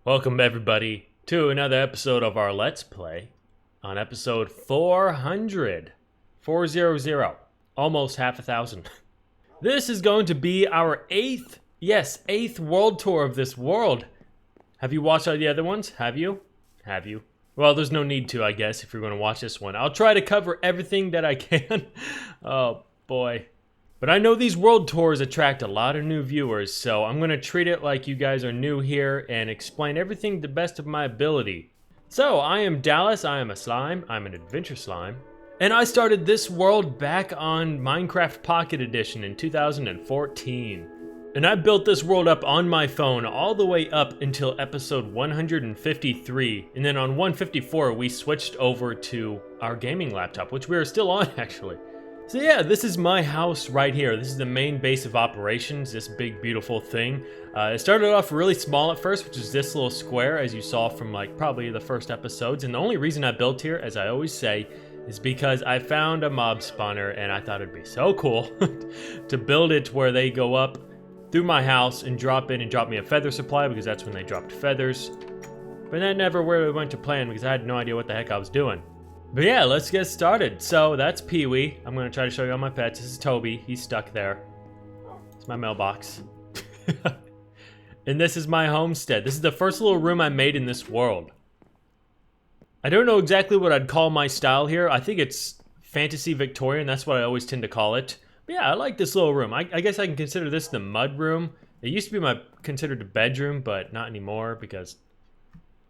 Welcome everybody to another episode of our Let's Play on episode 400. 400. Almost half a thousand. This is going to be our eighth world tour of this world. Have you watched all the other ones? Have you? Well, there's no need to, I guess, if you're going to watch this one. I'll try to cover everything that I can. Oh, boy. But I know these world tours attract a lot of new viewers, so I'm going to treat it like you guys are new here and explain everything to the best of my ability. So, I am Dallas, I am a slime, I'm an adventure slime. And I started this world back on Minecraft Pocket Edition in 2014. And I built this world up on my phone all the way up until episode 153. And then on 154, we switched over to our gaming laptop, which we are still on actually. So yeah, this is my house right here. This is the main base of operations, this big beautiful thing. It started off really small at first, which is this little square, as you saw from like probably the first episodes. And the only reason I built here, as I always say, is because I found a mob spawner and I thought it'd be so cool to build it where they go up through my house and drop in and drop me a feather supply, because that's when they dropped feathers. But that never really went to plan because I had no idea what the heck I was doing. But yeah, let's get started. So that's Pee-wee. I'm going to try to show you all my pets. This is Toby. He's stuck there. It's my mailbox. And this is my homestead. This is the first little room I made in this world. I don't know exactly what I'd call my style here. I think it's fantasy Victorian. That's what I always tend to call it. But yeah, I like this little room. I guess I can consider this the mud room. It used to be considered a bedroom, but not anymore because,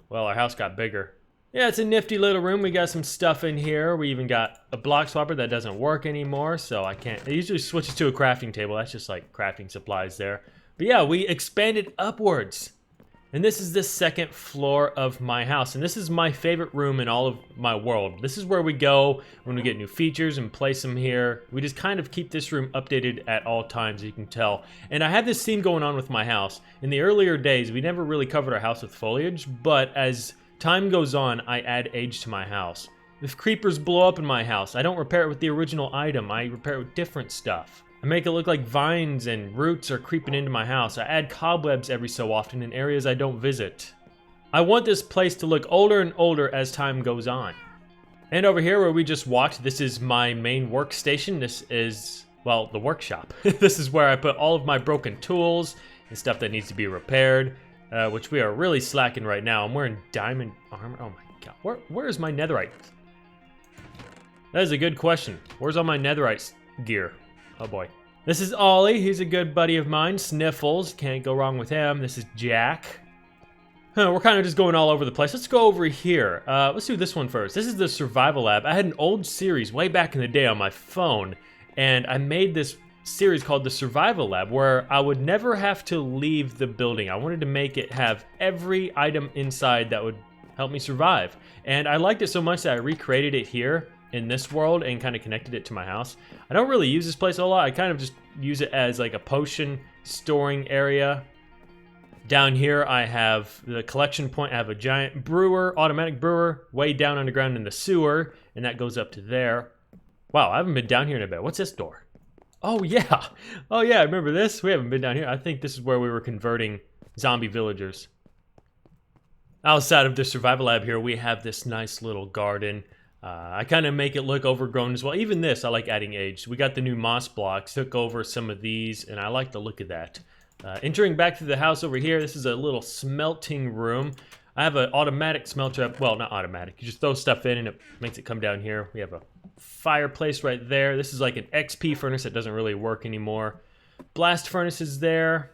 well, our house got bigger. Yeah, it's a nifty little room. We got some stuff in here. We even got a block swapper that doesn't work anymore, so I can't. It usually switches to a crafting table. That's just like crafting supplies there. But yeah, we expanded upwards. And this is the second floor of my house. And this is my favorite room in all of my world. This is where we go when we get new features and place them here. We just kind of keep this room updated at all times, you can tell. And I have this theme going on with my house. In the earlier days, we never really covered our house with foliage, but as time goes on, I add age to my house. If creepers blow up in my house, I don't repair it with the original item, I repair it with different stuff. I make it look like vines and roots are creeping into my house. I add cobwebs every so often in areas I don't visit. I want this place to look older and older as time goes on. And over here where we just walked, this is my main workstation. This is, well, the workshop. This is where I put all of my broken tools and stuff that needs to be repaired. Which we are really slacking right now. I'm wearing diamond armor. Oh my god. Where is my netherite? That is a good question. Where's all my netherite gear? Oh boy. This is Ollie. He's a good buddy of mine. Sniffles. Can't go wrong with him. This is Jack. We're kind of just going all over the place. Let's go over here. Let's do this one first. This is the survival lab. I had an old series way back in the day on my phone. And I made this series called the Survival Lab, where I would never have to leave the building. I wanted to make it have every item inside that would help me survive. And I liked it so much that I recreated it here in this world and kind of connected it to my house. I don't really use this place a lot. I kind of just use it as like a potion storing area. Down here I have the collection point. I have a giant brewer, automatic brewer, way down underground in the sewer, and that goes up to there. Wow, I haven't been down here in a bit. What's this door? Oh yeah, I remember this. We haven't been down here. I think this is where we were converting zombie villagers. Outside of the survival lab here, we have this nice little garden. I kind of make it look overgrown as well. Even this, I like adding age. We got the new moss blocks, took over some of these, and I like the look of that. Entering back to the house over here, this is a little smelting room. I have an automatic smelter, well, not automatic. You just throw stuff in and it makes it come down here. We have a fireplace right there. This is like an XP furnace that doesn't really work anymore. Blast furnace is there.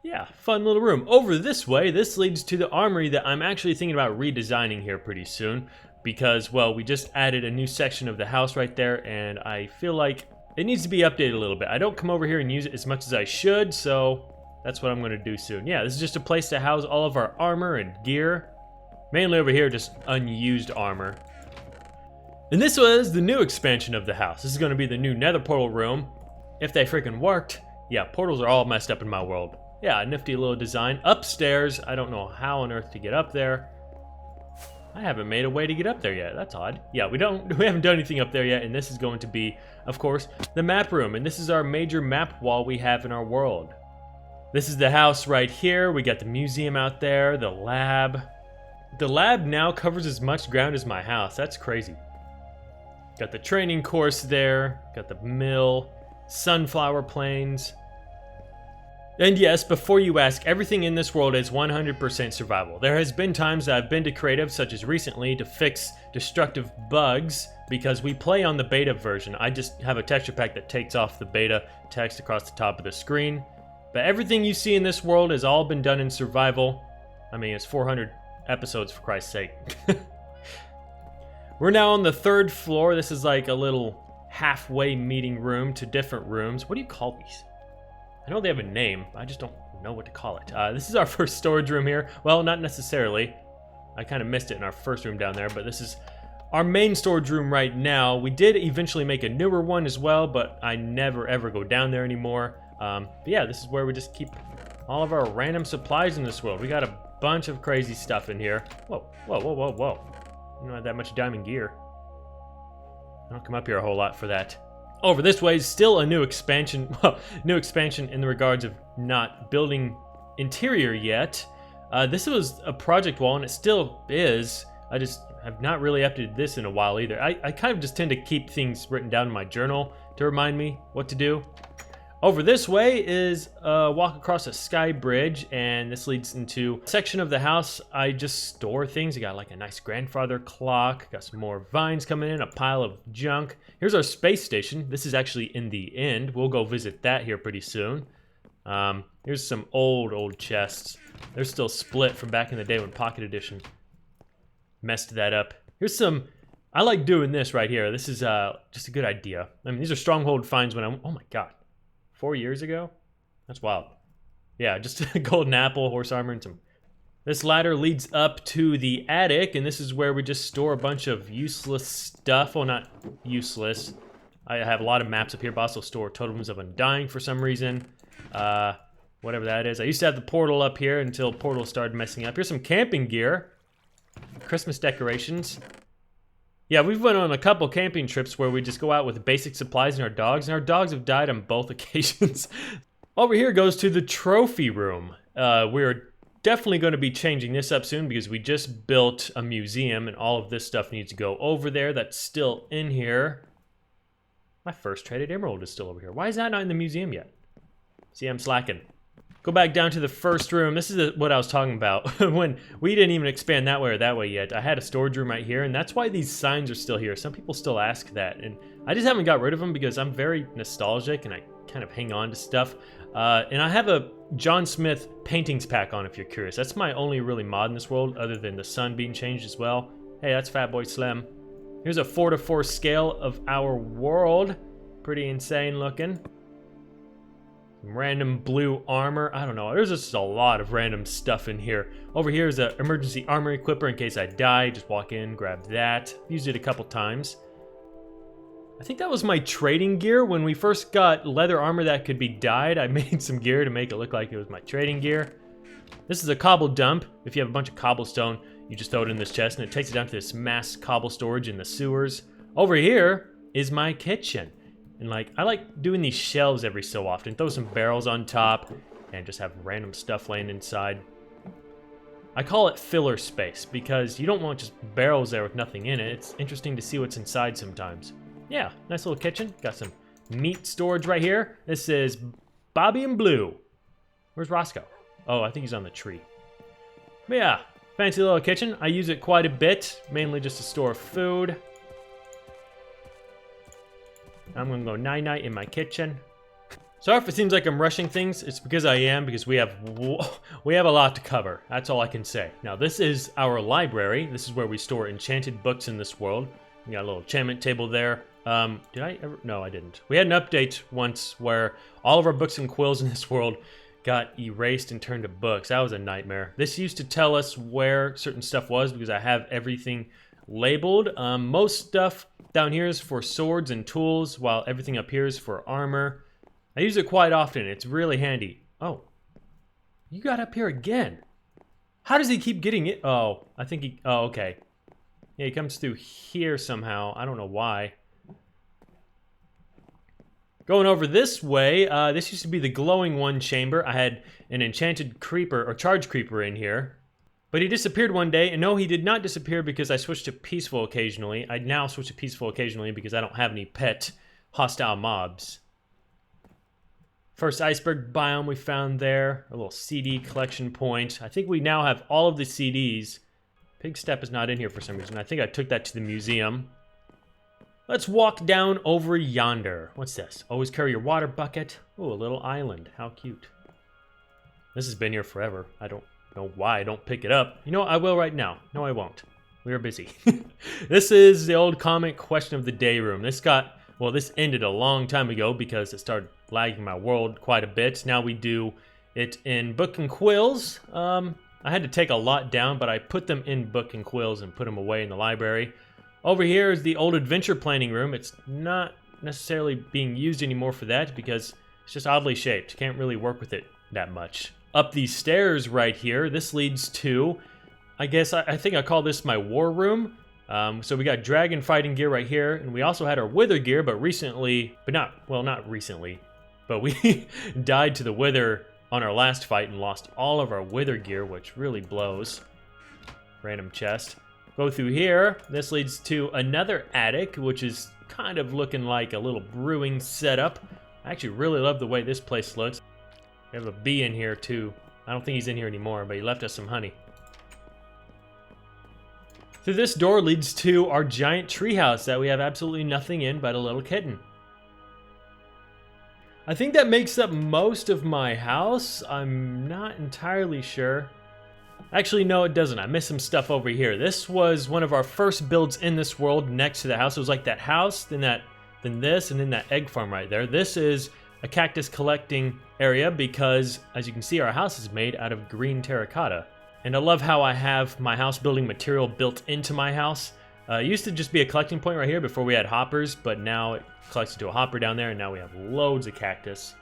Yeah, fun little room. Over this way, this leads to the armory that I'm actually thinking about redesigning here pretty soon. Because, well, we just added a new section of the house right there, and I feel like it needs to be updated a little bit. I don't come over here and use it as much as I should, so that's what I'm going to do soon. Yeah, this is just a place to house all of our armor and gear. Mainly over here, just unused armor. And this was the new expansion of the house. This is going to be the new nether portal room. If they freaking worked. Yeah, portals are all messed up in my world. Yeah, a nifty little design. Upstairs, I don't know how on earth to get up there. I haven't made a way to get up there yet. That's odd. Yeah, we haven't done anything up there yet, and this is going to be, of course, the map room. And this is our major map wall we have in our world. This is the house right here. We got the museum out there, the lab. The lab now covers as much ground as my house. That's crazy. Got the training course there, got the mill, sunflower plains. And yes, before you ask, everything in this world is 100% survival. There has been times that I've been too creative, such as recently, to fix destructive bugs because we play on the beta version. I just have a texture pack that takes off the beta text across the top of the screen. But everything you see in this world has all been done in survival. I mean, it's 400 episodes for Christ's sake. We're now on the 3rd floor. This is like a little halfway meeting room to different rooms. What do you call these? I know they have a name, but I just don't know what to call it. This is our first storage room here. Well, not necessarily. I kind of missed it in our first room down there, but this is our main storage room right now. We did eventually make a newer one as well, but I never ever go down there anymore. But yeah, this is where we just keep all of our random supplies in this world. We got a bunch of crazy stuff in here. Whoa, whoa, whoa, whoa, whoa. You don't have that much diamond gear. I don't come up here a whole lot for that. Over this way is still a new expansion. Well, new expansion in the regards of not building interior yet. This was a project wall, and it still is. I just have not really updated this in a while either. I kind of just tend to keep things written down in my journal to remind me what to do. Over this way is a walk across a sky bridge, and this leads into a section of the house I just store things. I got like a nice grandfather clock, got some more vines coming in, a pile of junk. Here's our space station. This is actually in the end. We'll go visit that here pretty soon. Here's some old chests. They're still split from back in the day when Pocket Edition messed that up. Here's some, I like doing this right here. This is just a good idea. I mean, these are stronghold finds when I'm, oh my God. 4 years ago? That's wild. Yeah, just a golden apple, horse armor, and some. This ladder leads up to the attic, and this is where we just store a bunch of useless stuff. Well, not useless. I have a lot of maps up here, but also store totems of undying for some reason. Whatever that is. I used to have the portal up here until portal started messing up. Here's some camping gear. Christmas decorations. Yeah, we've went on a couple camping trips where we just go out with basic supplies and our dogs have died on both occasions. Over here goes to the trophy room. We're definitely going to be changing this up soon because we just built a museum and all of this stuff needs to go over there. That's still in here. My first traded emerald is still over here. Why is that not in the museum yet? See, I'm slacking. Go back down to the first room. This is what I was talking about when we didn't even expand that way or that way yet. I had a storage room right here, and that's why these signs are still here. Some people still ask that, and I just haven't got rid of them because I'm very nostalgic and I kind of hang on to stuff. And I have a John Smith paintings pack on, if you're curious. That's my only really mod in this world, other than the sun being changed as well. Hey, that's Fatboy Slim. Here's a 4:4 scale of our world. Pretty insane looking. Some random blue armor. I don't know. There's just a lot of random stuff in here. Over here is an emergency armor equipper in case I die. Just walk in, grab that. Used it a couple times. I think that was my trading gear. When we first got leather armor that could be dyed, I made some gear to make it look like it was my trading gear. This is a cobble dump. If you have a bunch of cobblestone, you just throw it in this chest and it takes it down to this mass cobble storage in the sewers. Over here is my kitchen. And like, I like doing these shelves every so often. Throw some barrels on top and just have random stuff laying inside. I call it filler space because you don't want just barrels there with nothing in it. It's interesting to see what's inside sometimes. Yeah, nice little kitchen. Got some meat storage right here. This is Bobby and Blue. Where's Roscoe? Oh, I think he's on the tree. But yeah, fancy little kitchen. I use it quite a bit, mainly just to store food. I'm gonna go night-night in my kitchen. Sorry if it seems like I'm rushing things. It's because I am, because we have a lot to cover. That's all I can say. Now, this is our library. This is where we store enchanted books in this world. We got a little enchantment table there. Did I ever? No, I didn't. We had an update once where all of our books and quills in this world got erased and turned to books. That was a nightmare. This used to tell us where certain stuff was because I have everything labeled. Most stuff down here is for swords and tools, while everything up here is for armor. I use it quite often. It's really handy. Oh, you got up here again. How does he keep getting it? Oh, I think he, oh, okay. Yeah, he comes through here somehow. I don't know why. Going over this way, this used to be the glowing one chamber. I had an enchanted creeper, or charge creeper in here. But he disappeared one day, and no, he did not disappear because I switched to peaceful occasionally. I now switch to peaceful occasionally because I don't have any pet hostile mobs. First Iceberg Biome we found there, a little CD collection point. I think we now have all of the CDs. Pig Step is not in here for some reason. I think I took that to the museum. Let's walk down over yonder. What's this? Always carry your water bucket. Oh, a little island. How cute. This has been here forever. I don't know why I don't pick it up. You know what? I will right now. No, I won't. We are busy. This is the old comment question of the day room. This ended a long time ago because it started lagging my world quite a bit. Now we do it in book and quills. I had to take a lot down, but I put them in book and quills and put them away in the library. Over here is the old adventure planning room. It's not necessarily being used anymore for that because it's just oddly shaped. You can't really work with it that much. Up these stairs right here, this leads to, I guess, I think I call this my war room. So we got dragon fighting gear right here, and we also had our wither gear, but not recently, but we died to the wither on our last fight and lost all of our wither gear, which really blows. Random chest. Go through here. This leads to another attic, which is kind of looking like a little brewing setup. I actually really love the way this place looks. We have a bee in here too. I don't think he's in here anymore, but he left us some honey. Through this door leads to our giant treehouse that we have absolutely nothing in but a little kitten. I think that makes up most of my house. I'm not entirely sure. Actually, no, it doesn't. I missed some stuff over here. This was one of our first builds in this world next to the house. It was like that house, then this, and then that egg farm right there. This is a cactus collecting area because, as you can see, our house is made out of green terracotta. And I love how I have my house building material built into my house. It used to just be a collecting point right here before we had hoppers, but now it collects into a hopper down there, and now we have loads of cactus.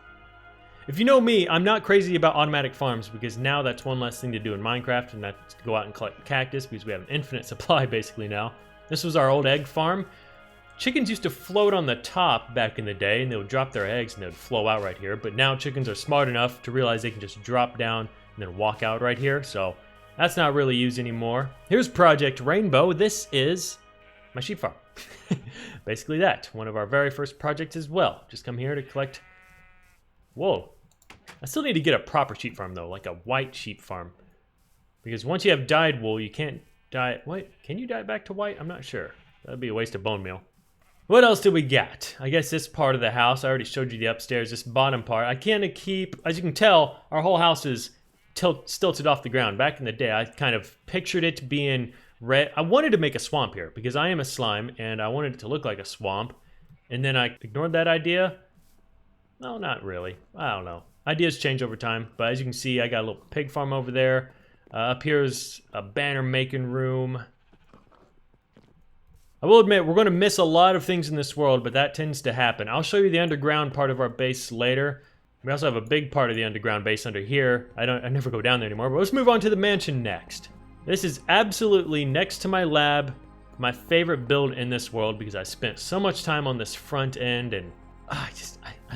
If you know me, I'm not crazy about automatic farms because now that's one less thing to do in Minecraft, and that's to go out and collect cactus because we have an infinite supply basically now. This was our old egg farm. Chickens used to float on the top back in the day, and they would drop their eggs and they would flow out right here, but now chickens are smart enough to realize they can just drop down and then walk out right here, so that's not really used anymore. Here's Project Rainbow. This is my sheep farm. Basically that. One of our very first projects as well. Just come here to collect... Whoa. I still need to get a proper sheep farm though, like a white sheep farm. Because once you have dyed wool, you can't dye... Wait, can you dye it back to white? I'm not sure. That'd be a waste of bone meal. What else do we got? I guess this part of the house, I already showed you the upstairs, this bottom part. I kind of keep... As you can tell, our whole house is stilted off the ground. Back in the day, I kind of pictured it being red. I wanted to make a swamp here because I am a slime and I wanted it to look like a swamp. And then I ignored that idea. No, not really. I don't know. Ideas change over time. But as you can see, I got a little pig farm over there. Up here is a banner making room. I will admit, we're going to miss a lot of things in this world, but that tends to happen. I'll show you the underground part of our base later. We also have a big part of the underground base under here. I never go down there anymore, but let's move on to the mansion next. This is absolutely next to my lab, my favorite build in this world because I spent so much time on this front end and I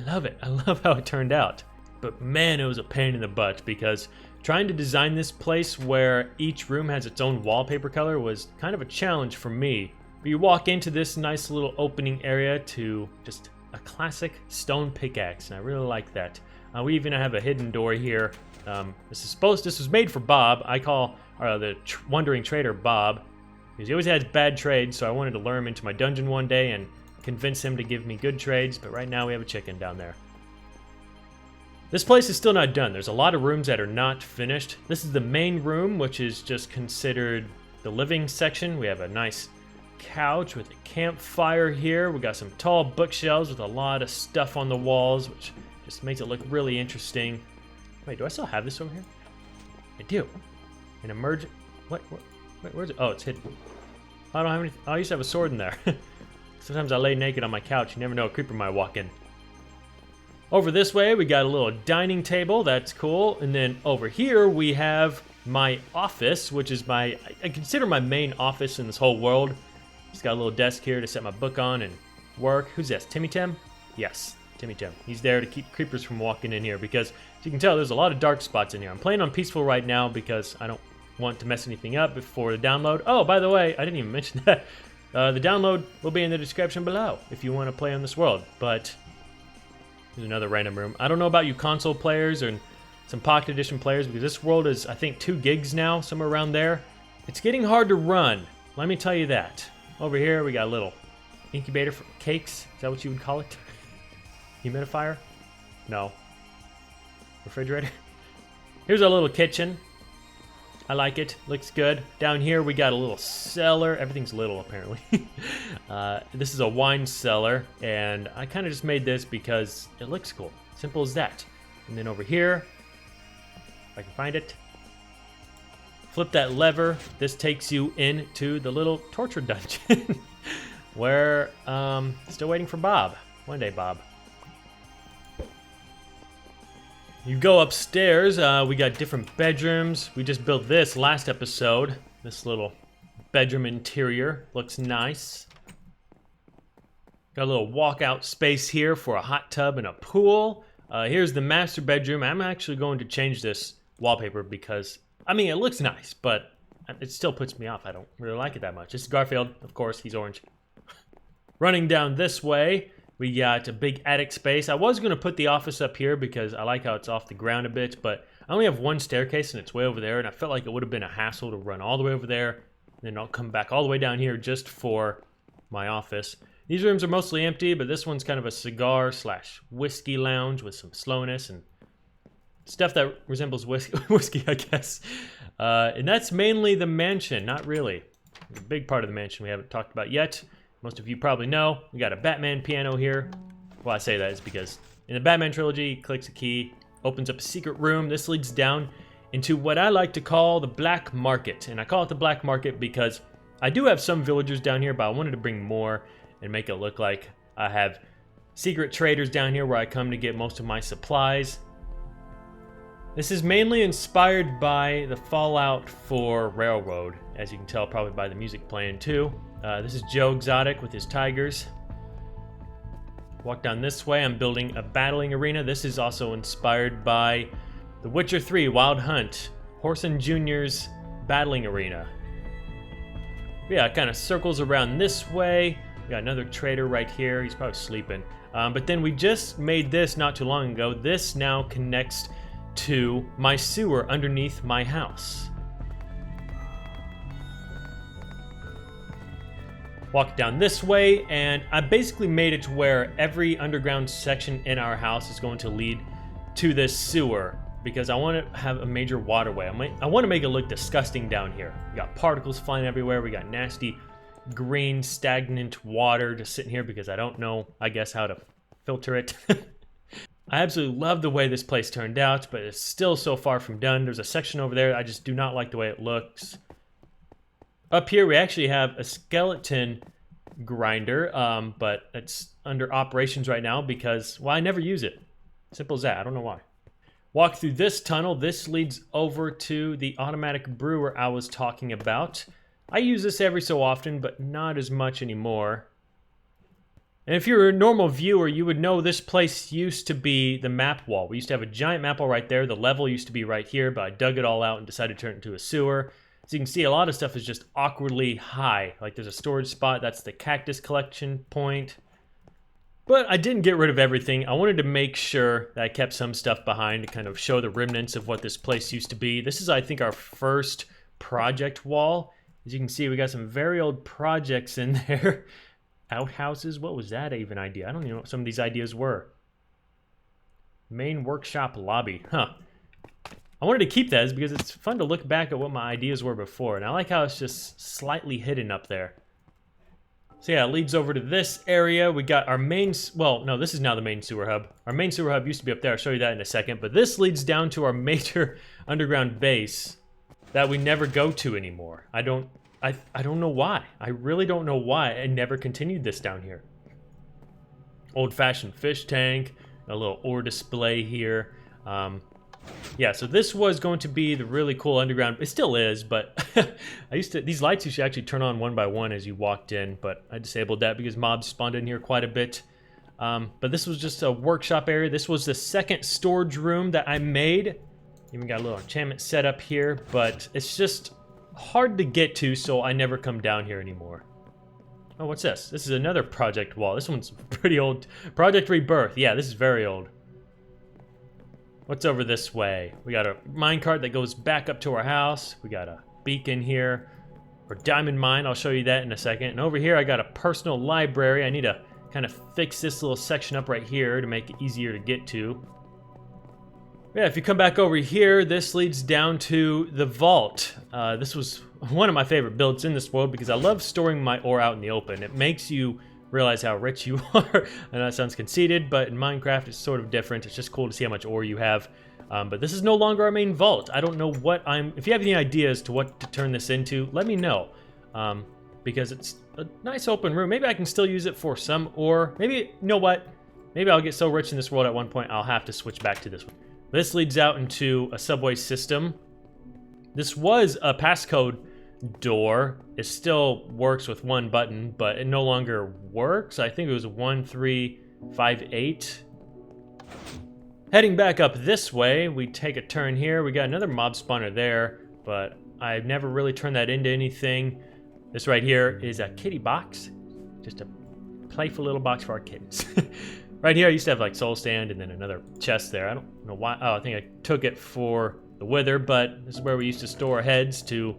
love it. I love how it turned out. But man, it was a pain in the butt because trying to design this place where each room has its own wallpaper color was kind of a challenge for me. But you walk into this nice little opening area to just a classic stone pickaxe, and I really like that. We even have a hidden door here. This was made for Bob. I call the wandering trader Bob because he always has bad trades, so I wanted to lure him into my dungeon one day and convince him to give me good trades, but right now we have a chicken down there. This place is still not done. There's a lot of rooms that are not finished. This is the main room, which is just considered the living section. We have a nice couch with a campfire here. We got some tall bookshelves with a lot of stuff on the walls, which just makes it look really interesting. Wait, do I still have this over here? I do. An emergent... Wait, where's it? Oh, it's hidden. I don't have any... I used to have a sword in there. Sometimes I lay naked on my couch. You never know, a creeper might walk in. Over this way, we got a little dining table. That's cool. And then over here, we have my office, which is I consider my main office in this whole world. Just got a little desk here to set my book on and work. Who's this? Timmy Tim? Yes. Timmy Tim. He's there to keep creepers from walking in here because, as you can tell, there's a lot of dark spots in here. I'm playing on peaceful right now because I don't want to mess anything up before the download. Oh, by the way, I didn't even mention that. The download will be in the description below if you want to play on this world. But there's another random room. I don't know about you console players or some Pocket Edition players because this world is, I think, 2 gigs now, somewhere around there. It's getting hard to run. Let me tell you that. Over here, we got a little incubator for cakes. Is that what you would call it? Humidifier? No. Refrigerator? Here's our little kitchen. I like it. Looks good. Down here, we got a little cellar. Everything's little, apparently. This is a wine cellar, and I kind of just made this because it looks cool. Simple as that. And then over here, if I can find it, flip that lever. This takes you into the little torture dungeon where still waiting for Bob. One day, Bob. You go upstairs. We got different bedrooms. We just built this last episode. This little bedroom interior looks nice. Got a little walkout space here for a hot tub and a pool. Here's the master bedroom. I'm actually going to change this wallpaper because, I mean, it looks nice, but it still puts me off. I don't really like it that much. This is Garfield, of course, he's orange. Running down this way, we got a big attic space. I was going to put the office up here because I like how it's off the ground a bit, but I only have one staircase and it's way over there, and I felt like it would have been a hassle to run all the way over there, and then I'll come back all the way down here just for my office. These rooms are mostly empty, but this one's kind of a cigar/whiskey lounge with some slowness and stuff that resembles whiskey, I guess. And that's mainly the mansion, not really. A big part of the mansion we haven't talked about yet. Most of you probably know, we got a Batman piano here. Well, I say that is because in the Batman trilogy, he clicks a key, opens up a secret room. This leads down into what I like to call the black market. And I call it the black market because I do have some villagers down here, but I wanted to bring more and make it look like I have secret traders down here where I come to get most of my supplies. This is mainly inspired by the Fallout 4 Railroad, as you can tell probably by the music playing too. This is Joe Exotic with his tigers. Walk down this way, I'm building a battling arena. This is also inspired by The Witcher 3 Wild Hunt, Horson Jr.'s battling arena. Yeah, it kind of circles around this way. We got another trader right here. He's probably sleeping. But then we just made this not too long ago. This now connects to my sewer underneath my house. Walk down this way, and I basically made it to where every underground section in our house is going to lead to this sewer because I want to have a major waterway. I want to make it look disgusting down here. We got particles flying everywhere. We got nasty green stagnant water just sitting here because I don't know, I guess, how to filter it. I absolutely love the way this place turned out, but it's still so far from done. There's a section over there. I just do not like the way it looks. Up here, we actually have a skeleton grinder, but it's under operations right now because, well, I never use it. Simple as that. I don't know why. Walk through this tunnel. This leads over to the automatic brewer I was talking about. I use this every so often, but not as much anymore. And if you're a normal viewer, you would know this place used to be the map wall. We used to have a giant map wall right there. The level used to be right here, but I dug it all out and decided to turn it into a sewer. So you can see a lot of stuff is just awkwardly high. Like there's a storage spot, that's the cactus collection point. But I didn't get rid of everything. I wanted to make sure that I kept some stuff behind to kind of show the remnants of what this place used to be. This is, I think, our first project wall. As you can see, we got some very old projects in there. Outhouses, what was that even idea? I don't even know what some of these ideas were. Main workshop lobby, huh. I wanted to keep that because it's fun to look back at what my ideas were before, and I like how it's just slightly hidden up there. So yeah, it leads over to this area. We got our main, well, no, this is now the main sewer hub. Our main sewer hub used to be up there. I'll show you that in a second, but this leads down to our major underground base that we never go to anymore. I don't know why. I really don't know why I never continued this down here. Old-fashioned fish tank, a little ore display here. Yeah, so this was going to be the really cool underground. It still is, but these lights used to actually turn on one by one as you walked in, but I disabled that because mobs spawned in here quite a bit. But this was just a workshop area. This was the second storage room that I made. Even got a little enchantment set up here, but it's just hard to get to, so I never come down here anymore. Oh, what's this? This is another project wall. This one's pretty old. Project Rebirth. Yeah, this is very old. What's over this way? We got a minecart that goes back up to our house. We got a beacon here. Or diamond mine. I'll show you that in a second. And over here, I got a personal library. I need to kind of fix this little section up right here to make it easier to get to. Yeah, if you come back over here, this leads down to the vault. This was one of my favorite builds in this world because I love storing my ore out in the open. It makes you realize how rich you are. I know that sounds conceited, but in Minecraft it's sort of different. It's just cool to see how much ore you have. But this is no longer our main vault. I don't know what if you have any ideas to what to turn this into, let me know. Because it's a nice open room. Maybe I can still use it for some ore. Maybe, you know what? Maybe I'll get so rich in this world at one point I'll have to switch back to this one. This leads out into a subway system. This was a passcode door. It still works with one button, but it no longer works. I think it was 1358. Heading back up this way, we take a turn here. We got another mob spawner there, but I've never really turned that into anything. This right here is a kitty box. Just a playful little box for our kittens. Right here, I used to have like soul stand and then another chest there. I don't know why. Oh, I think I took it for the wither, but this is where we used to store heads to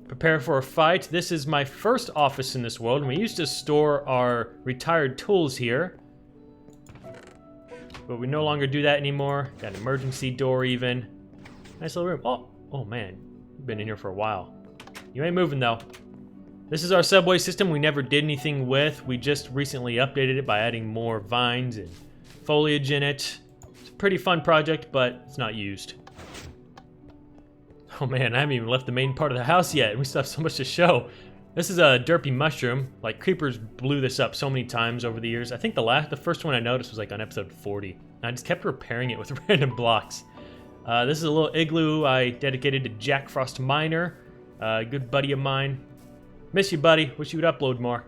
prepare for a fight. This is my first office in this world, and we used to store our retired tools here. But we no longer do that anymore. Got an emergency door even. Nice little room. Oh man, you've been in here for a while. You ain't moving though. This is our subway system we never did anything with. We just recently updated it by adding more vines and foliage in it. It's a pretty fun project, but it's not used. Oh man, I haven't even left the main part of the house yet, and we still have so much to show. This is a derpy mushroom. Like, creepers blew this up so many times over the years. I think the first one I noticed was like on episode 40. And I just kept repairing it with random blocks. This is a little igloo I dedicated to Jack Frost Miner, a good buddy of mine. Miss you, buddy. Wish you would upload more.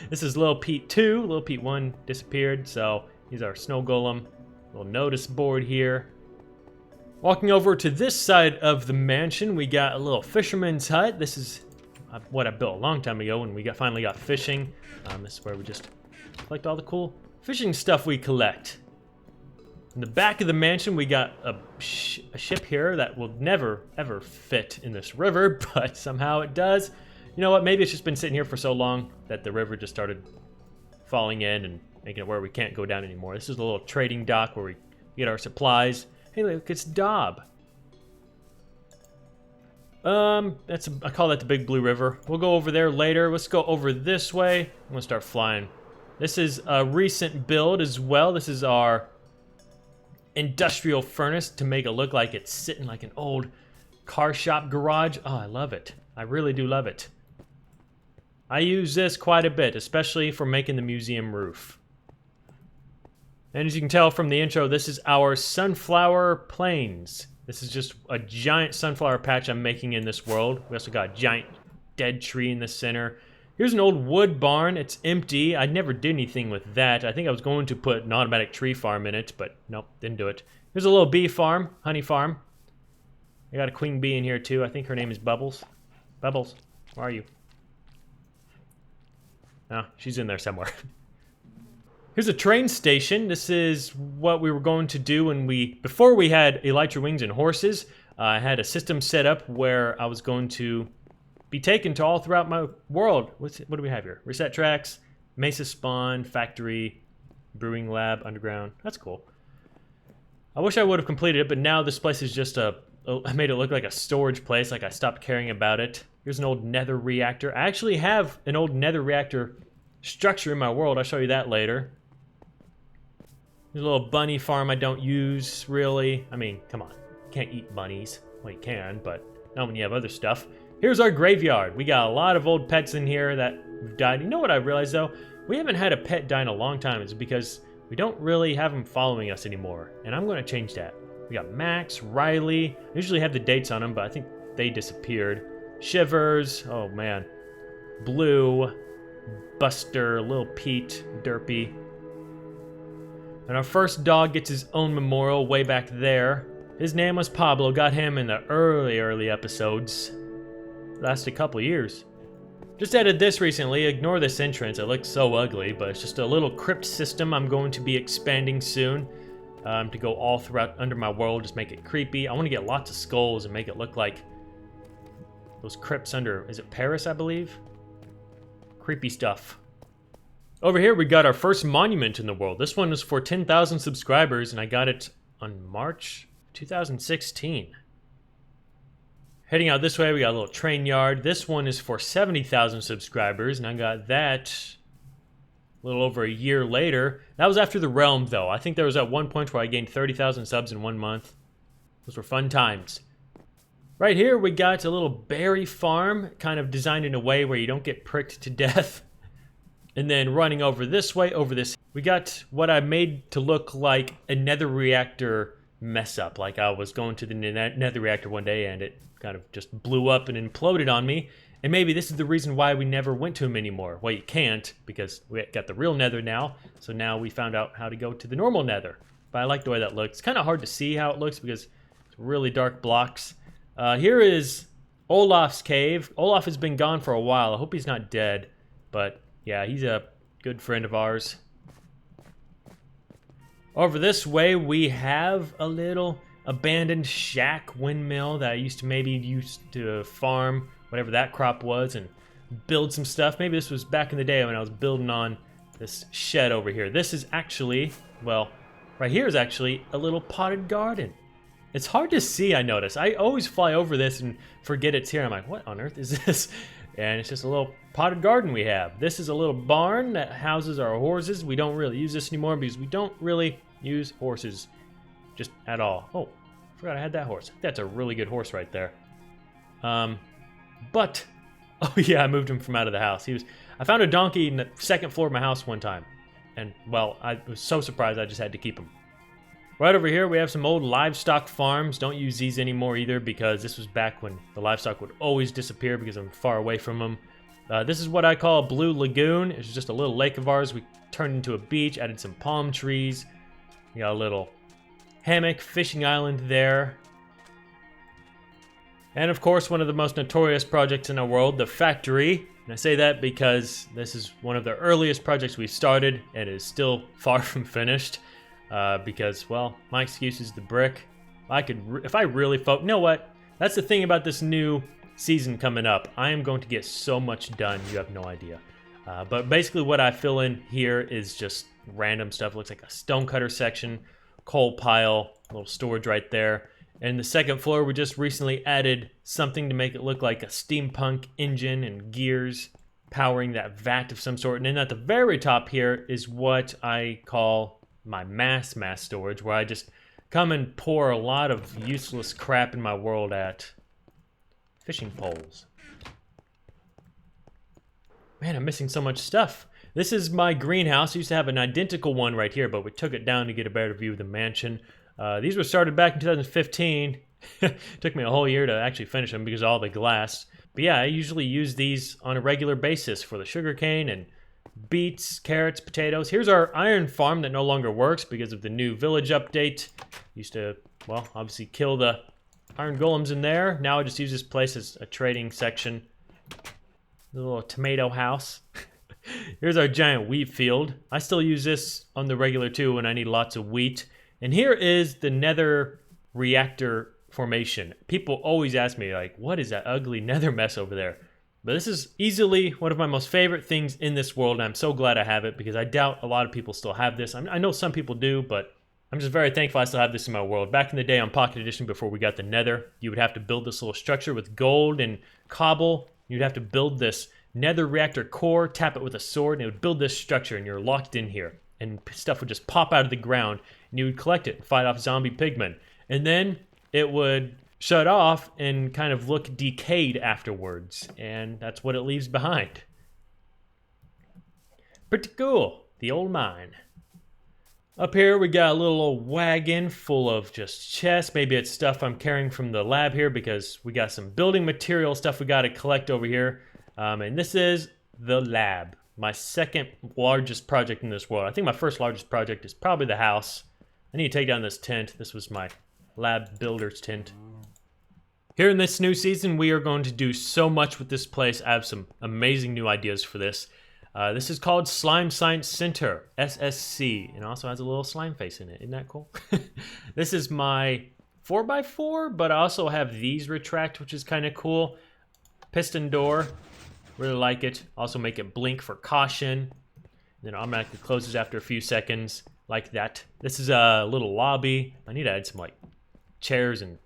This is Lil Pete 2. Lil Pete 1 disappeared, so he's our snow golem. Little notice board here. Walking over to this side of the mansion, we got a little fisherman's hut. This is what I built a long time ago when we finally got fishing. This is where we just collect all the cool fishing stuff we collect. In the back of the mansion, we got a ship here that will never, ever fit in this river, but somehow it does. You know what? Maybe it's just been sitting here for so long that the river just started falling in and making it where we can't go down anymore. This is a little trading dock where we get our supplies. Hey, look, it's Dob. I call that the Big Blue River. We'll go over there later. Let's go over this way. I'm gonna start flying. This is a recent build as well. This is our industrial furnace to make it look like it's sitting like an old car shop garage. Oh, I love it. I really do love it. I use this quite a bit, especially for making the museum roof. And as you can tell from the intro, this is our sunflower plains. This is just a giant sunflower patch I'm making in this world. We also got a giant dead tree in the center. Here's an old wood barn. It's empty. I never did anything with that. I think I was going to put an automatic tree farm in it, but nope, didn't do it. Here's a little bee farm, honey farm. I got a queen bee in here too. I think her name is Bubbles. Bubbles, where are you? Oh, she's in there somewhere. Here's a train station. This is what we were going to do when before we had elytra wings and horses. I had a system set up where I was going to be taken to all throughout my world. What do we have here? Reset tracks, Mesa spawn, factory, brewing lab, underground. That's cool. I wish I would have completed it, but now this place is just I made it look like a storage place, like I stopped caring about it. Here's an old Nether Reactor. I actually have an old Nether Reactor structure in my world. I'll show you that later. There's a little bunny farm I don't use, really. I mean, come on. You can't eat bunnies. Well, you can, but not when you have other stuff. Here's our graveyard. We got a lot of old pets in here that have died. You know what I realized, though? We haven't had a pet die in a long time. It's because we don't really have them following us anymore, and I'm going to change that. We got Max, Riley. I usually have the dates on them, but I think they disappeared. Shivers. Oh, man. Blue. Buster. Lil Pete. Derpy. And our first dog gets his own memorial way back there. His name was Pablo. Got him in the early episodes. Lasted a couple years. Just added this recently. Ignore this entrance. It looks so ugly, but it's just a little crypt system I'm going to be expanding soon. To go all throughout under my world, just make it creepy. I want to get lots of skulls and make it look like those crypts under, is it Paris, I believe? Creepy stuff. Over here, we got our first monument in the world. This one was for 10,000 subscribers, and I got it on March 2016. Heading out this way, we got a little train yard. This one is for 70,000 subscribers, and I got that a little over a year later. That was after the realm, though. I think there was at one point where I gained 30,000 subs in 1 month. Those were fun times. Right here, we got a little berry farm, kind of designed in a way where you don't get pricked to death. And then running over this way, over this, we got what I made to look like a Nether Reactor mess up. Like I was going to the Nether Reactor one day and it kind of just blew up and imploded on me. And maybe this is the reason why we never went to him anymore. Well, you can't, because we got the real Nether now. So now we found out how to go to the normal Nether. But I like the way that looks. It's kind of hard to see how it looks because it's really dark blocks. Here is Olaf's cave. Olaf has been gone for a while. I hope he's not dead. But yeah, he's a good friend of ours. Over this way, we have a little abandoned shack windmill that I used to farm whatever that crop was and build some stuff. Maybe this was back in the day when I was building on this shed over here. This is actually, well, right here is actually a little potted garden. It's hard to see, I notice. I always fly over this and forget it's here. I'm like, what on earth is this? And it's just a little potted garden we have. This is a little barn that houses our horses. We don't really use this anymore because we don't really use horses just at all. Oh, I forgot I had that horse. That's a really good horse right there. But, oh yeah, I moved him from out of the house. I found a donkey in the second floor of my house one time. And, well, I was so surprised I just had to keep him. Right over here, we have some old livestock farms. Don't use these anymore either because this was back when the livestock would always disappear because I'm far away from them. This is what I call a blue lagoon. It's just a little lake of ours. We turned into a beach, added some palm trees. We got a little hammock, fishing island there. And of course, one of the most notorious projects in the world, the factory. And I say that because this is one of the earliest projects we started and is still far from finished. Because, well, my excuse is the brick. If I really focus, you know what? That's the thing about this new season coming up. I am going to get so much done, you have no idea. But basically what I fill in here is just random stuff. It looks like a stonecutter section, coal pile, a little storage right there. And the second floor, we just recently added something to make it look like a steampunk engine and gears powering that vat of some sort. And then at the very top here is what I call my mass storage, where I just come and pour a lot of useless crap in my world at fishing poles. Man, I'm missing so much stuff. This is my greenhouse. I used to have an identical one right here, but we took it down to get a better view of the mansion. These were started back in 2015. Took me a whole year to actually finish them because of all the glass. But yeah, I usually use these on a regular basis for the sugarcane and beets, carrots, potatoes. Here's our iron farm that no longer works because of the new village update. Used to, well, obviously kill the iron golems in there. Now I just use this place as a trading section. A little tomato house. Here's our giant wheat field. I still use this on the regular too when I need lots of wheat. And here is the Nether Reactor formation. People always ask me, like, what is that ugly nether mess over there? But this is easily one of my most favorite things in this world, and I'm so glad I have it because I doubt a lot of people still have this. I know some people do, but I'm just very thankful I still have this in my world. Back in the day on Pocket Edition, before we got the Nether, you would have to build this little structure with gold and cobble. You'd have to build this Nether Reactor core, tap it with a sword, and it would build this structure, and you're locked in here. And stuff would just pop out of the ground, and you would collect it and fight off zombie pigmen. And then it would shut off and kind of look decayed afterwards, and that's what it leaves behind. Pretty cool, the old mine. Up here we got a little old wagon full of just chests. Maybe it's stuff I'm carrying from the lab here because we got some building material stuff we got to collect over here. And this is the lab. my second largest project in this world. I think my first largest project is probably the house. I need to take down this tent. This was my lab builder's tent. Here in this new season, we are going to do so much with this place. I have some amazing new ideas for this. This is called Slime Science Center, SSC, and also has a little slime face in it. Isn't that cool? This is my 4x4, but I also have these retract, which is kind of cool. Piston door, really like it. Also make it blink for caution. Then automatically closes after a few seconds, like that. This is a little lobby. I need to add some like chairs and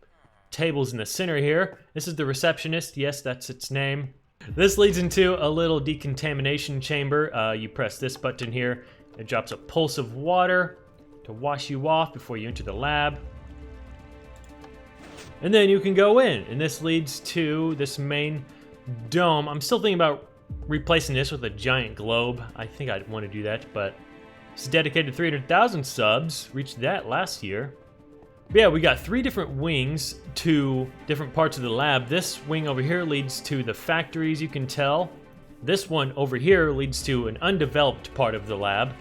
tables in the center here. This is the receptionist. Yes, that's its name. This leads into a little decontamination chamber. You press this button here. It drops a pulse of water to wash you off before you enter the lab. And then you can go in. And this leads to this main dome. I'm still thinking about replacing this with a giant globe. I think I'd want to do that, but it's dedicated to 300,000 subs. Reached that last year. But yeah, we got 3 different wings to different parts of the lab. This wing over here leads to the factories, you can tell. This one over here leads to an undeveloped part of the lab.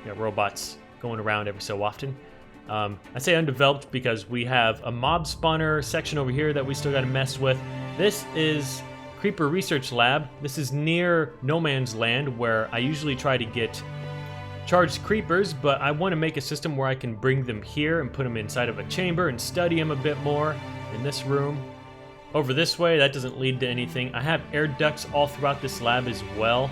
You got robots going around every so often. I say undeveloped because we have a mob spawner section over here that we still got to mess with. This is Creeper Research Lab. This is near No Man's Land, where I usually try to get charged creepers, but I want to make a system where I can bring them here and put them inside of a chamber and study them a bit more in this room. Over this way, that doesn't lead to anything. I have air ducts all throughout this lab as well.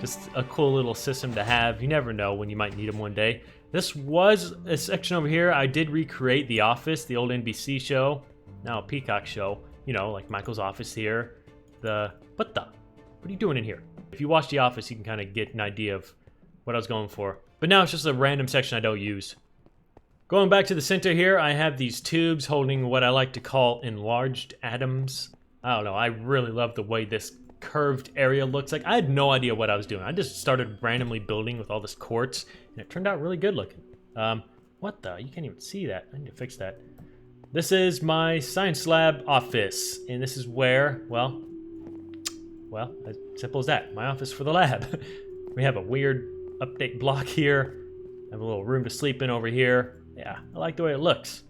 Just a cool little system to have. You never know when you might need them one day. This was a section over here. I did recreate The Office, the old NBC show. Now a Peacock show. You know, like Michael's office here. What are you doing in here? If you watch The Office, you can kind of get an idea of what I was going for. But now it's just a random section I don't use. Going back to the center here, I have these tubes holding what I like to call enlarged atoms. I don't know, I really love the way this curved area looks like. I had no idea what I was doing. I just started randomly building with all this quartz, and it turned out really good looking. What the? You can't even see that. I need to fix that. This is my science lab office, and this is where, well, as simple as that, my office for the lab. We have a weird update block here. I have a little room to sleep in over here. Yeah, I like the way it looks.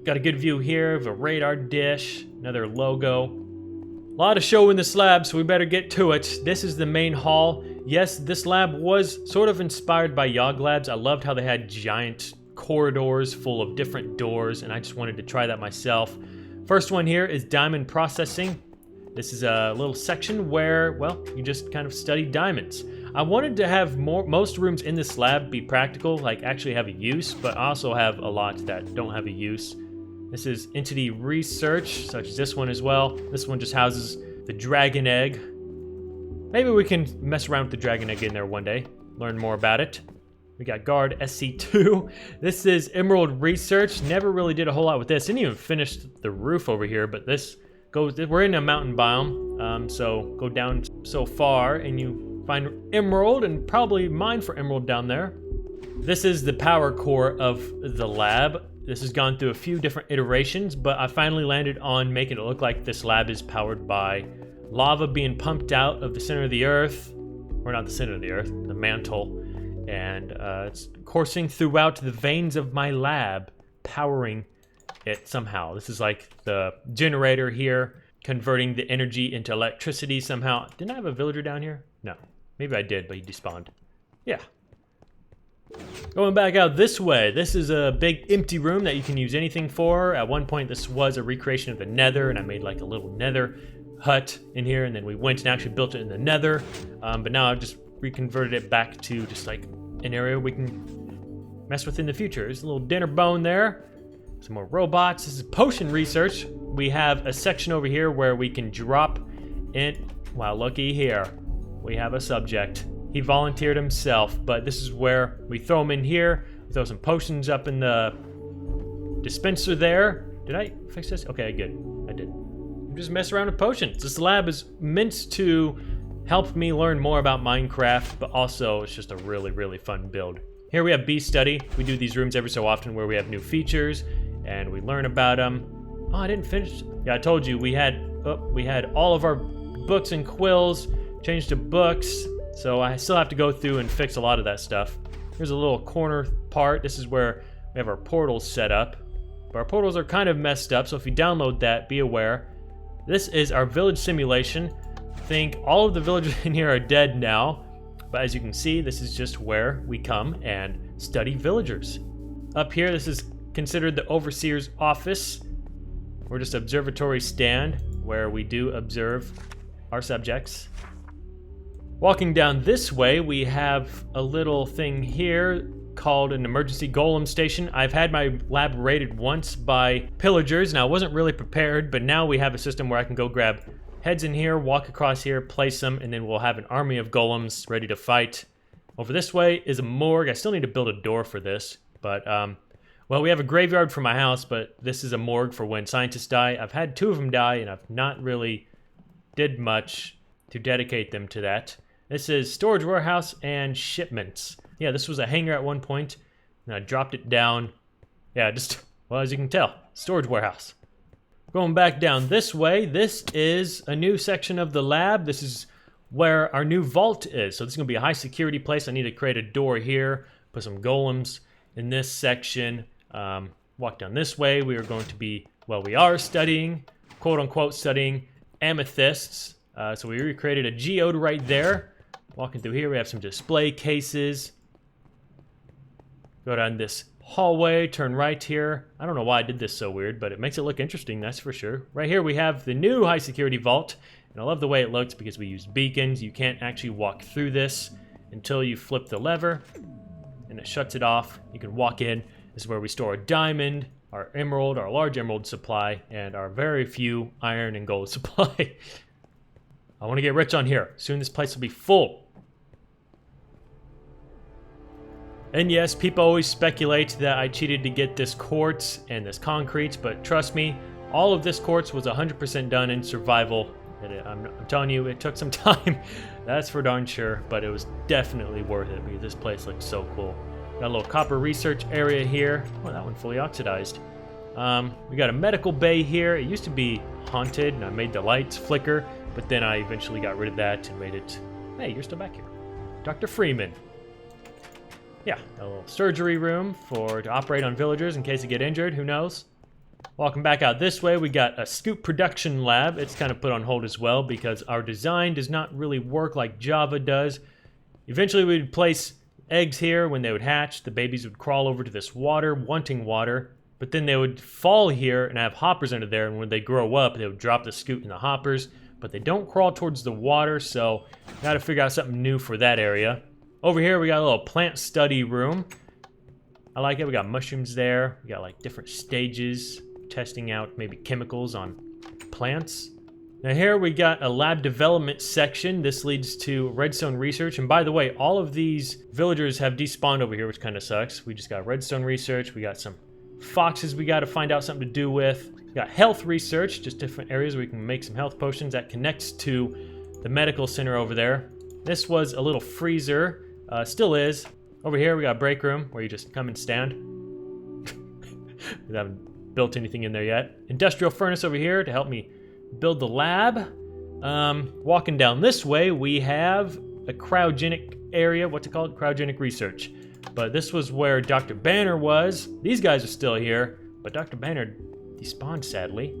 Got a good view here of a radar dish, another logo. A lot of show in this lab, so we better get to it. This is the main hall. Yes, this lab was sort of inspired by Yog Labs. I loved how they had giant corridors full of different doors, and I just wanted to try that myself. First one here is diamond processing. This is a little section where, well, you just kind of study diamonds. I wanted to have most rooms in this lab be practical, like actually have a use, but also have a lot that don't have a use. This is Entity Research, such as this one as well. This one just houses the dragon egg. Maybe we can mess around with the dragon egg in there one day, learn more about it. We got Guard SC2. This is Emerald Research. Never really did a whole lot with this. Didn't even finish the roof over here, but this goes, we're in a mountain biome, so go down so far and you find emerald and probably mine for emerald down there. This is the power core of the lab. This has gone through a few different iterations, but I finally landed on making it look like this lab is powered by lava being pumped out of the center of the earth, or not the center of the earth, the mantle, and it's coursing throughout the veins of my lab, powering it somehow. This is like the generator here, converting the energy into electricity somehow. Didn't I have a villager down here? No. Maybe I did, but he despawned. Yeah. Going back out this way, this is a big empty room that you can use anything for. At one point, this was a recreation of the Nether, and I made like a little Nether hut in here, and then we went and actually built it in the Nether. But now I've just reconverted it back to just like an area we can mess with in the future. There's a little dinner bone there. Some more robots. This is potion research. We have a section over here where we can drop in. Wow, looky here. We have a subject. He volunteered himself, but this is where we throw him in here. We throw some potions up in the dispenser there. Did I fix this? Okay, good. I did. Just mess around with potions. This lab is meant to help me learn more about Minecraft, but also it's just a really, really fun build. Here we have Bee Study. We do these rooms every so often where we have new features and we learn about them. Oh, I didn't finish. Yeah, I told you we had all of our books and quills Changed to books, so I still have to go through and fix a lot of that stuff. Here's a little corner part. This is where we have our portals set up. But our portals are kind of messed up, so if you download that, be aware. This is our village simulation. I think all of the villagers in here are dead now, but as you can see, this is just where we come and study villagers. Up here, this is considered the overseer's office. We're just observatory stand where we do observe our subjects. Walking down this way, we have a little thing here called an emergency golem station. I've had my lab raided once by pillagers, and I wasn't really prepared, but now we have a system where I can go grab heads in here, walk across here, place them, and then we'll have an army of golems ready to fight. Over this way is a morgue. I still need to build a door for this, but, well, we have a graveyard for my house, but this is a morgue for when scientists die. I've had 2 of them die, and I've not really did much to dedicate them to that. This is storage warehouse and shipments. Yeah, this was a hangar at one point, and I dropped it down. Yeah, just, well, as you can tell, storage warehouse. Going back down this way, this is a new section of the lab. This is where our new vault is. So this is going to be a high security place. I need to create a door here, put some golems in this section. Walk down this way. We are going to be, well, we are studying, quote unquote, studying amethysts. So we recreated a geode right there. Walking through here, we have some display cases. Go down this hallway, turn right here. I don't know why I did this so weird, but it makes it look interesting, that's for sure. Right here we have the new high security vault, and I love the way it looks because we use beacons. You can't actually walk through this until you flip the lever, and it shuts it off. You can walk in. This is where we store a diamond, our emerald, our large emerald supply, and our very few iron and gold supply. I want to get rich on here. Soon this place will be full. And yes, people always speculate that I cheated to get this quartz and this concrete, but trust me, all of this quartz was 100% done in survival. And I'm telling you, it took some time. That's for darn sure, but it was definitely worth it because this place looks so cool. Got a little copper research area here. Oh, that one fully oxidized. We got a medical bay here. It used to be haunted, and I made the lights flicker, but then I eventually got rid of that and made it... Hey, you're still back here. Dr. Freeman. Yeah, a little surgery room to operate on villagers in case they get injured, who knows. Walking back out this way, we got a scoop production lab. It's kind of put on hold as well because our design does not really work like Java does. Eventually we'd place eggs here. When they would hatch, the babies would crawl over to this water, wanting water, but then they would fall here and have hoppers under there, and when they grow up, they would drop the scoop in the hoppers, but they don't crawl towards the water, so gotta figure out something new for that area. Over here, we got a little plant study room. I like it. We got mushrooms there. We got like different stages, testing out maybe chemicals on plants. Now here we got a lab development section. This leads to Redstone Research. And by the way, all of these villagers have despawned over here, which kind of sucks. We just got Redstone Research. We got some foxes we got to find out something to do with. We got Health Research, just different areas where we can make some health potions. That connects to the medical center over there. This was a little freezer. Still is. Over here we got a break room where you just come and stand. We haven't built anything in there yet. Industrial furnace over here to help me build the lab. Walking down this way we have a cryogenic area. What's it called? Cryogenic Research. But this was where Dr. Banner was. These guys are still here, but Dr. Banner despawned sadly.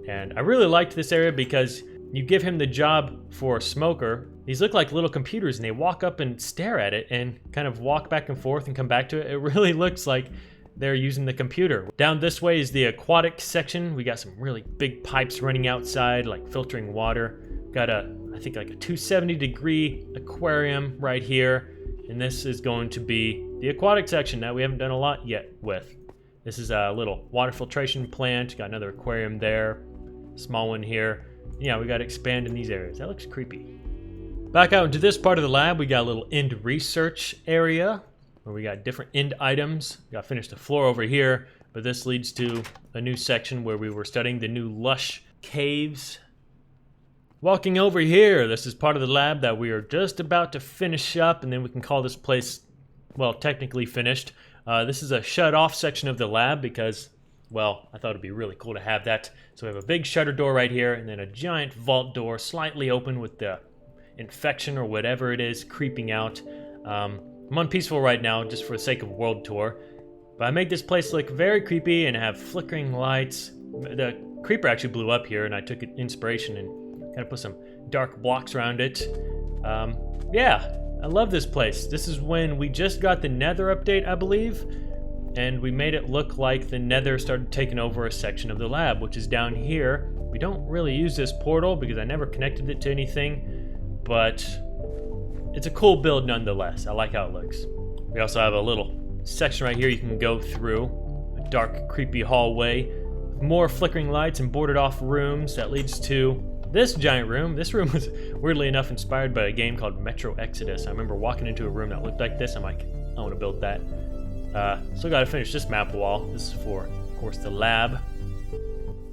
And I really liked this area because you give him the job for a smoker. These look like little computers, and they walk up and stare at it and kind of walk back and forth and come back to it. It really looks like they're using the computer. Down this way is the aquatic section. We got some really big pipes running outside, like filtering water. Got I think like a 270-degree aquarium right here. And this is going to be the aquatic section that we haven't done a lot yet with. This is a little water filtration plant. Got another aquarium there. Small one here. Yeah, we got to expand in these areas. That looks creepy. Back out into this part of the lab, we got a little end research area where we got different end items. We got to finish the floor over here, but this leads to a new section where we were studying the new lush caves. Walking over here, this is part of the lab that we are just about to finish up, and then we can call this place, well, technically finished. This is a shut-off section of the lab because, well, I thought it'd be really cool to have that. So we have a big shutter door right here, and then a giant vault door slightly open with the infection or whatever it is creeping out. I'm on peaceful right now just for the sake of world tour. But I make this place look very creepy and have flickering lights. The creeper actually blew up here and I took inspiration and kind of put some dark blocks around it. Yeah, I love this place. This is when we just got the Nether update, I believe. And we made it look like the Nether started taking over a section of the lab, which is down here. We don't really use this portal because I never connected it to anything, but it's a cool build nonetheless. I like how it looks. We also have a little section right here you can go through, a dark, creepy hallway with more flickering lights and boarded off rooms that leads to this giant room. This room was weirdly enough inspired by a game called Metro Exodus. I remember walking into a room that looked like this. I'm like, I want to build that. Still got to finish this map wall. This is for, of course, the lab.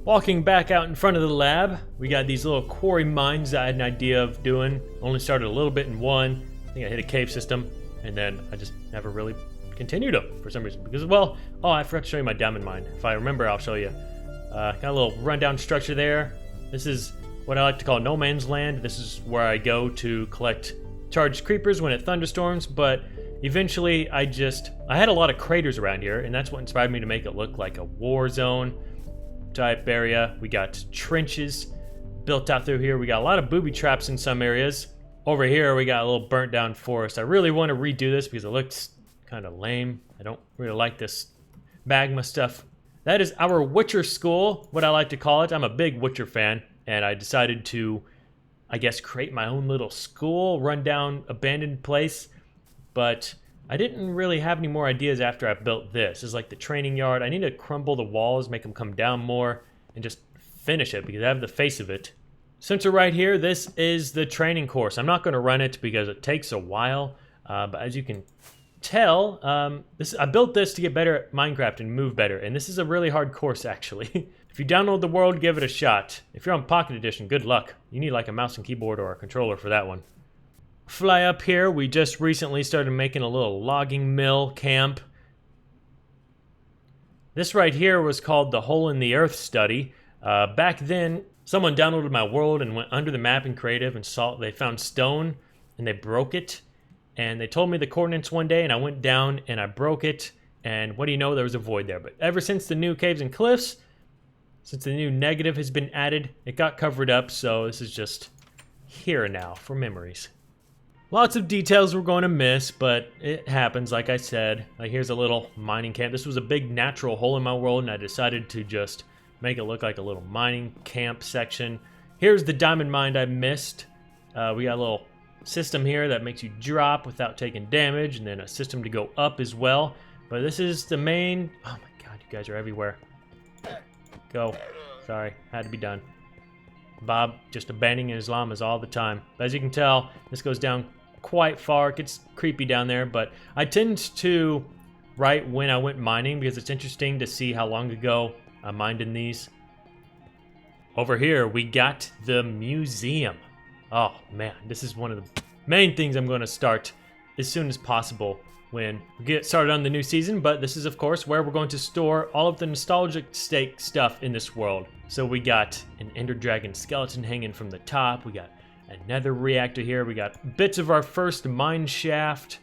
Walking back out in front of the lab, we got these little quarry mines that I had an idea of doing. Only started a little bit in one. I think I hit a cave system, and then I just never really continued them for some reason. Because, well, oh, I forgot to show you my diamond mine. If I remember, I'll show you. Got a little rundown structure there. This is what I like to call no man's land. This is where I go to collect charged creepers when it thunderstorms, but eventually I had a lot of craters around here, and that's what inspired me to make it look like a war zone type area. We got trenches built out through here. We got a lot of booby traps in some areas. Over here we got a little burnt down forest. I really want to redo this because it looks kind of lame. I don't really like this magma stuff. That is our Witcher school, what I like to call it. I'm a big Witcher fan, and I decided to, I guess, create my own little school, rundown, abandoned place. But I didn't really have any more ideas after I built this. It's like the training yard. I need to crumble the walls, make them come down more, and just finish it because I have the face of it. Since we're right here, this is the training course. I'm not going to run it because it takes a while. But as you can tell, I built this to get better at Minecraft and move better. And this is a really hard course, actually. If you download the world, give it a shot. If you're on Pocket Edition, good luck. You need like a mouse and keyboard or a controller for that one. Fly up here, we just recently started making a little logging mill camp. This right here was called the Hole in the Earth study. Back then, someone downloaded my world and went under the map in creative and they found stone and they broke it. And they told me the coordinates one day and I went down and I broke it. And what do you know, there was a void there. But ever since the new caves and cliffs, since the new negative has been added, it got covered up. So this is just here now for memories. Lots of details we're going to miss, but it happens, like I said. Like here's a little mining camp. This was a big natural hole in my world, and I decided to just make it look like a little mining camp section. Here's the diamond mine I missed. We got a little system here that makes you drop without taking damage, and then a system to go up as well. But this is the main... Oh my god, you guys are everywhere. Go. Sorry, had to be done. Bob just abandoning his llamas all the time. But as you can tell, this goes down quite far. It gets creepy down there, but I tend to write when I went mining because it's interesting to see how long ago I mined in these. Over here, we got the museum. Oh man, this is one of the main things I'm going to start as soon as possible when we get started on the new season, but this is of course where we're going to store all of the nostalgic stake stuff in this world. So we got an Ender Dragon skeleton hanging from the top, we got a Nether Reactor here, we got bits of our first mine shaft.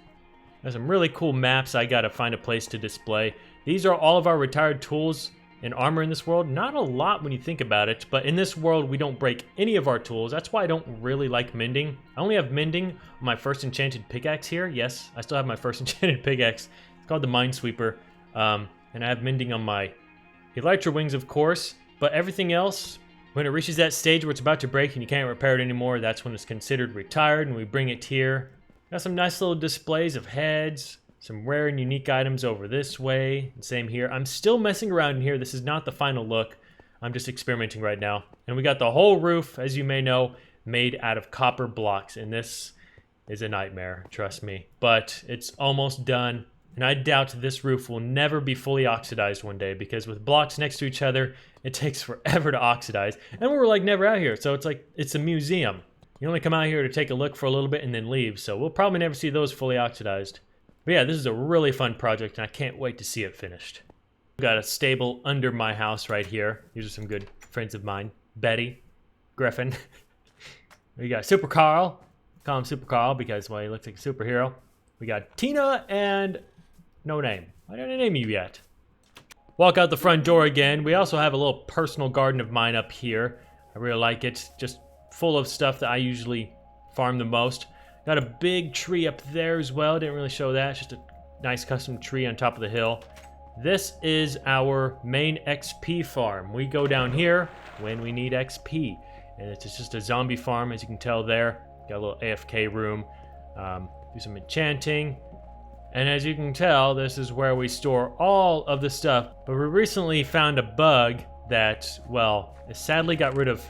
There's some really cool maps I gotta find a place to display. These are all of our retired tools and armor in this world. Not a lot when you think about it, but in this world we don't break any of our tools. That's why I don't really like mending. I only have mending on my first enchanted pickaxe here. Yes, I still have my first enchanted pickaxe. It's called the Minesweeper. And I have mending on my Elytra wings, of course, but everything else, when it reaches that stage where it's about to break and you can't repair it anymore, that's when it's considered retired, and we bring it here. Got some nice little displays of heads, some rare and unique items over this way, and same here. I'm still messing around in here. This is not the final look. I'm just experimenting right now. And we got the whole roof, as you may know, made out of copper blocks, and this is a nightmare, trust me. But it's almost done, and I doubt this roof will never be fully oxidized one day, because with blocks next to each other, it takes forever to oxidize. And we're like never out here, so it's like it's a museum. You only come out here to take a look for a little bit and then leave, so we'll probably never see those fully oxidized. But yeah, this is a really fun project, and I can't wait to see it finished. We've got a stable under my house right here. These are some good friends of mine. Betty, Griffin. We got Super Carl, Call him Super Carl because, well, he looks like a superhero. We got Tina and no name. Why didn't I name you yet? Walk out the front door again. We also have a little personal garden of mine up here. I really like it. Just full of stuff that I usually farm the most. Got a big tree up there as well. Didn't really show that. It's just a nice custom tree on top of the hill. This is our main XP farm. We go down here when we need XP. And it's just a zombie farm, as you can tell there. Got a little AFK room. Do some enchanting. And as you can tell, this is where we store all of the stuff. But we recently found a bug that, well, it sadly got rid of...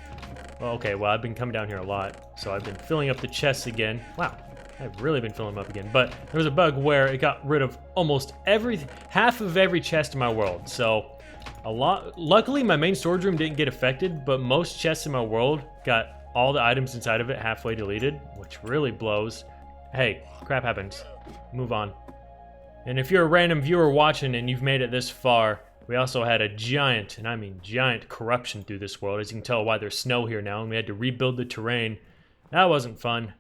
Well, okay, well, I've been coming down here a lot. So I've been filling up the chests again. Wow, I've really been filling them up again. But there was a bug where it got rid of almost half of every chest in my world. So luckily, my main storage room didn't get affected. But most chests in my world got all the items inside of it halfway deleted, which really blows. Hey, crap happens. Move on. And if you're a random viewer watching and you've made it this far, we also had a giant, and I mean giant, corruption through this world. As you can tell why there's snow here now, and we had to rebuild the terrain. That wasn't fun.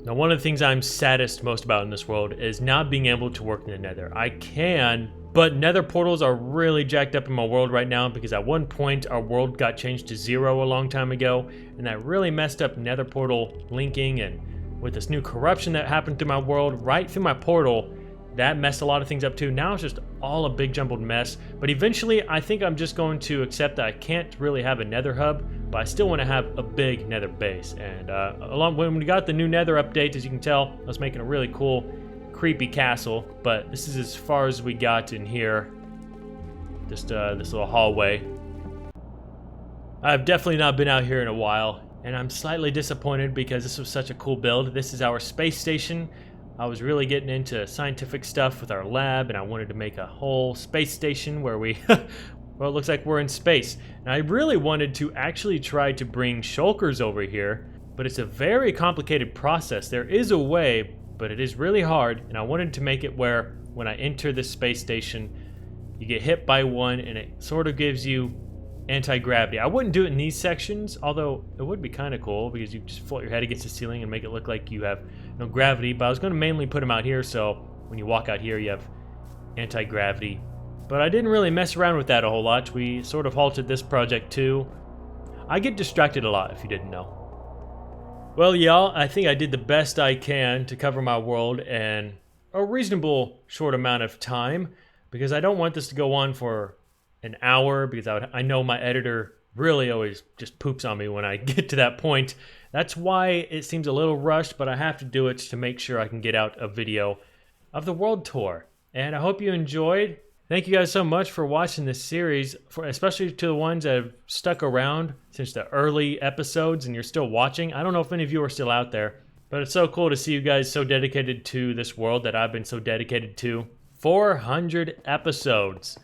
Now, one of the things I'm saddest most about in this world is not being able to work in the Nether. I can, but Nether portals are really jacked up in my world right now because at one point our world got changed to 0 a long time ago, and that really messed up Nether portal linking, and with this new corruption that happened through my world, right through my portal, that messed a lot of things up too. Now it's just all a big jumbled mess. But eventually, I think I'm just going to accept that I can't really have a Nether hub, but I still want to have a big Nether base. And when we got the new Nether update, as you can tell, I was making a really cool, creepy castle. But this is as far as we got in here. Just this little hallway. I've definitely not been out here in a while, and I'm slightly disappointed because this was such a cool build. This is our space station. I was really getting into scientific stuff with our lab, and I wanted to make a whole space station where we, well, it looks like we're in space. And I really wanted to actually try to bring shulkers over here, but it's a very complicated process. There is a way, but it is really hard, and I wanted to make it where when I enter this space station, you get hit by one, and it sort of gives you anti-gravity. I wouldn't do it in these sections, although it would be kind of cool because you just float your head against the ceiling and make it look like you have no gravity. But I was going to mainly put them out here, so when you walk out here you have anti-gravity. But I didn't really mess around with that a whole lot. We sort of halted this project too. I get distracted a lot, if you didn't know. Well, y'all, I think I did the best I can to cover my world in a reasonable short amount of time, because I don't want this to go on for an hour, because I know my editor really always just poops on me when I get to that point. That's why it seems a little rushed, but I have to do it to make sure I can get out a video of the world tour. And I hope you enjoyed. Thank you guys so much for watching this series, especially to the ones that have stuck around since the early episodes and you're still watching. I don't know if any of you are still out there, but it's so cool to see you guys so dedicated to this world that I've been so dedicated to. 400 episodes.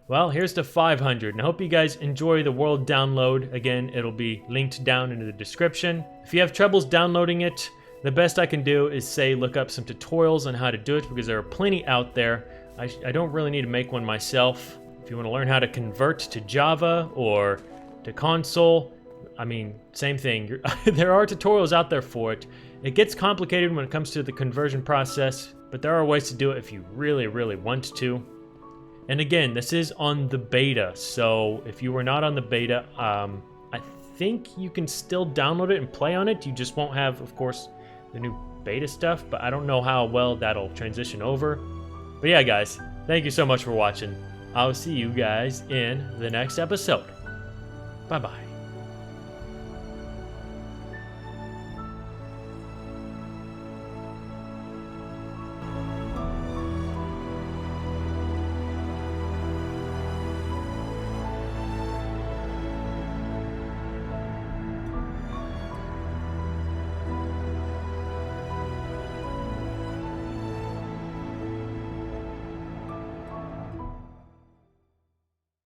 Well, here's to 500, and I hope you guys enjoy the world download. Again, it'll be linked down in the description. If you have troubles downloading it, the best I can do is say look up some tutorials on how to do it, because there are plenty out there. I don't really need to make one myself. If you want to learn how to convert to Java or to console, I mean, same thing. There are tutorials out there for it. It gets complicated when it comes to the conversion process, but there are ways to do it if you really, really want to. And again, this is on the beta, so if you were not on the beta, I think you can still download it and play on it. You just won't have, of course, the new beta stuff, but I don't know how well that'll transition over. But yeah, guys, thank you so much for watching. I'll see you guys in the next episode. Bye-bye.